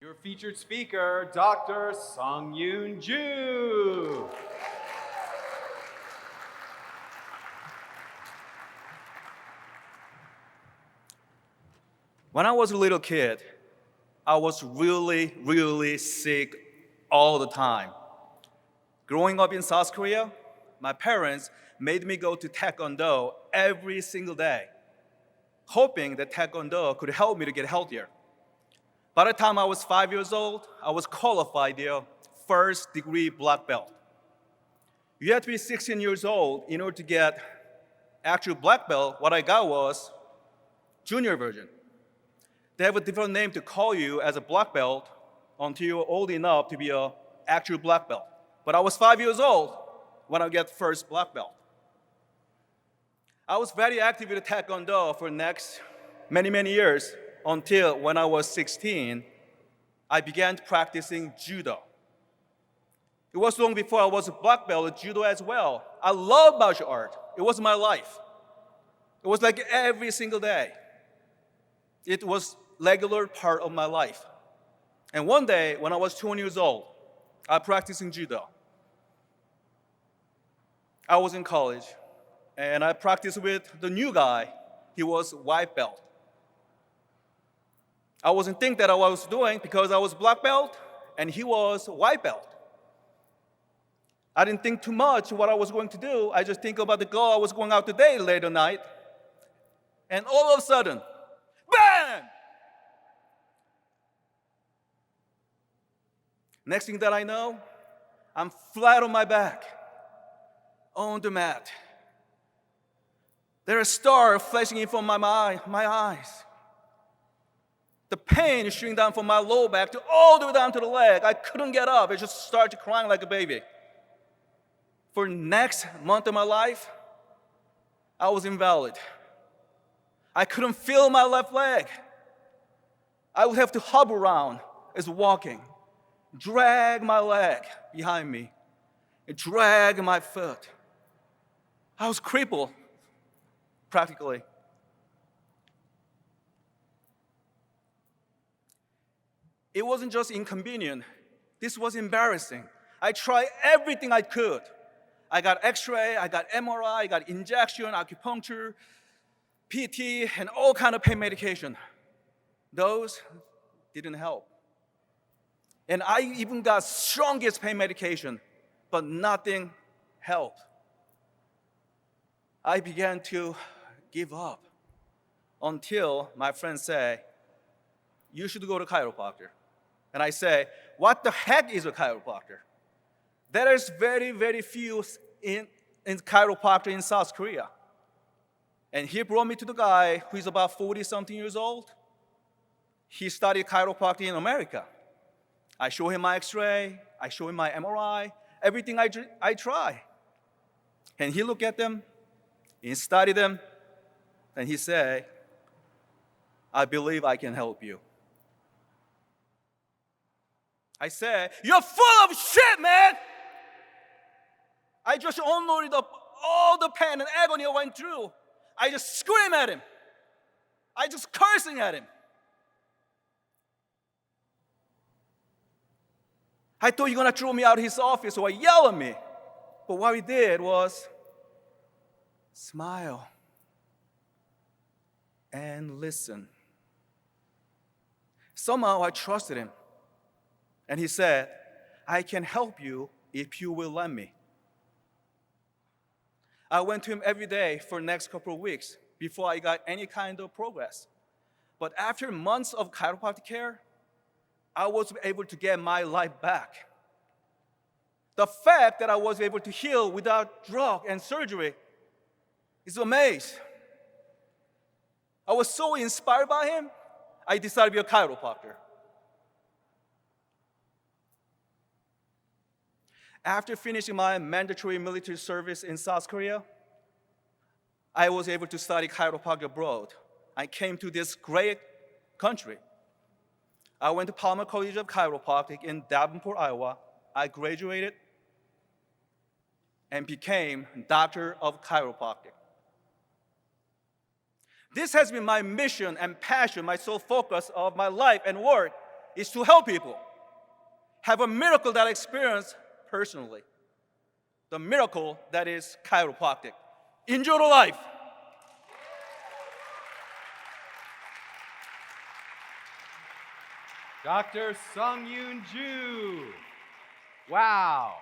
Your featured speaker, Dr. Sanghyun Ju. When I was a little kid, I was really sick all the time. Growing up in South Korea, my parents made me go to Taekwondo every single day, hoping that Taekwondo could help me to get healthier. By the time I was 5 years old, I was qualified their first degree black belt. You had to be 16 years old in order to get actual black belt. What I got was junior version. They have a different name to call you as a black belt until you're old enough to be an actual black belt. But I was 5 years old when I got first black belt. I was very active with Taekwondo for the next many years until when I was 16, I began practicing judo. It was long before I was a black belt at judo as well. I love martial art. It was my life. It was like every single day. It was regular part of my life. And one day, when I was 20 years old, I was practicing judo. I was in college, and I practiced with the new guy. He was white belt. I wasn't thinking that I was doing because I was black belt, and he was white belt. I didn't think too much what I was going to do. I just think about the girl I was going out to date later night. And all of a sudden, bam! Next thing that I know, I'm flat on my back, on the mat. There are stars flashing in from my eyes. The pain is shooting down from my lower back to all the way down to the leg. I couldn't get up. I just started crying like a baby. For the next month of my life, I was invalid. I couldn't feel my left leg. I would have to hop around as walking, drag my leg behind me, and drag my foot. I was crippled, practically. It wasn't just inconvenient. This was embarrassing. I tried everything I could. I got x-ray, I got MRI, I got injection, acupuncture, PT, and all kind of pain medication. Those didn't help. And I even got strongest pain medication, but nothing helped. I began to give up until my friends say, "You should go to chiropractor." And I say, "What the heck is a chiropractor?" There is very few in chiropractor in South Korea. And he brought me to the guy who is about 40-something years old. He studied chiropractic in America. I show him my x-ray, I show him my MRI, everything I try. And he looked at them, he studied them, and he said, "I believe I can help you." I said, "You're full of shit, man!" I just unloaded up all the pain and agony I went through. I just scream at him. I just cursing at him. I thought you're gonna throw me out of his office or yell at me. But what he did was smile and listen. Somehow I trusted him. And he said, "I can help you if you will let me." I went to him every day for the next couple of weeks before I got any kind of progress. But after months of chiropractic care, I was able to get my life back. The fact that I was able to heal without drug and surgery is amazing. I was so inspired by him, I decided to be a chiropractor. After finishing my mandatory military service in South Korea, I was able to study chiropractic abroad. I came to this great country. I went to Palmer College of Chiropractic in Davenport, Iowa. I graduated and became Doctor of Chiropractic. This has been my mission and passion, my sole focus of my life and work is to help people have a miracle that I experienced personally. The miracle that is chiropractic. Enjoy the life. Dr. Sanghyun Ju. Wow.